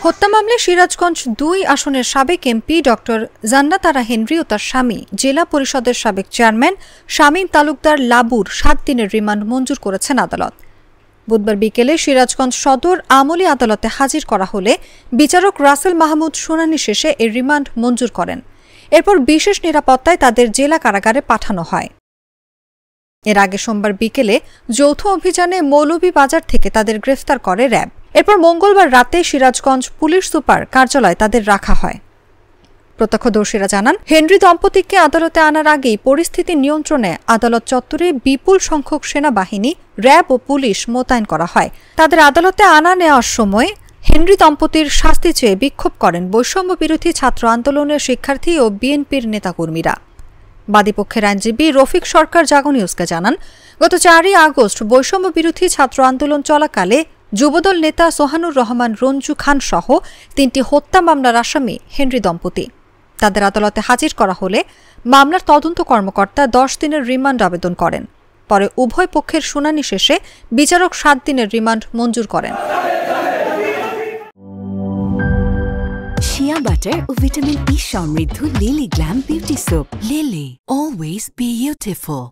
হত্যা মামলায় সিরাজগঞ্জ ২ আসনের সাবেক এমপি ডক্টর জান্নাত আরা হেনরি ও তার স্বামী জেলা পরিষদের সাবেক চেয়ারম্যান শামীম তালুকদার লাবুর ৭ দিনের রিমান্ড মঞ্জুর করেছেন আদালত। বুধবার বিকেলে সিরাজগঞ্জ সদর আমলি আদালতে হাজির করা হলে বিচারক রাসেল মাহমুদ শুনানি শেষে এর রিমান্ড মঞ্জুর করেন। এরপর বিশেষ নিরাপত্তায় তাদের জেলা কারাগারে পাঠানো হয়। এর আগে সোমবার বিকেলে যৌথ অভিযানে মৌলভীবাজার থেকে তাদের গ্রেফতার করে র্যাব। এরপর মঙ্গলবার রাতে সিরাজগঞ্জ পুলিশ সুপার কার্যালয়ে তাদের রাখা হয়। প্রত্যক্ষদর্শীরা জানান, হেনরি দম্পতিকে আদালতে আনার আগেই পরিস্থিতি নিয়ন্ত্রণে আদালত চত্বরে বিপুল সংখ্যক সেনাবাহিনী, র্যাব ও পুলিশ মোতায়েন করা হয়। তাদের আদালতে আনা নেওয়ার সময় হেনরি দম্পতির শাস্তি চেয়ে বিক্ষোভ করেন বৈষম্য বিরোধী ছাত্র আন্দোলনের শিক্ষার্থী ও বিএনপির নেতাকর্মীরা। বাদীপক্ষের আইনজীবী রফিক সরকার জাগো নিউজকে জানান, গত ৪ আগস্ট বৈষম্য বিরোধী ছাত্র আন্দোলন চলাকালে যুবদল নেতা সোহানুর রহমান রঞ্জু খান সহ ৩টি হত্যা মামলার আসামি হেনরি দম্পতি। তাদের আদালতে হাজির করা হলে মামলার তদন্ত কর্মকর্তা ১০ দিনের রিমান্ড আবেদন করেন। পরে উভয় পক্ষের শুনানি শেষে বিচারক ৭ দিনের রিমান্ড মঞ্জুর করেন। শিয়া বাটার ও ভিটামিন ই সমৃদ্ধ lily glam beauty soap. Lily, always beautiful.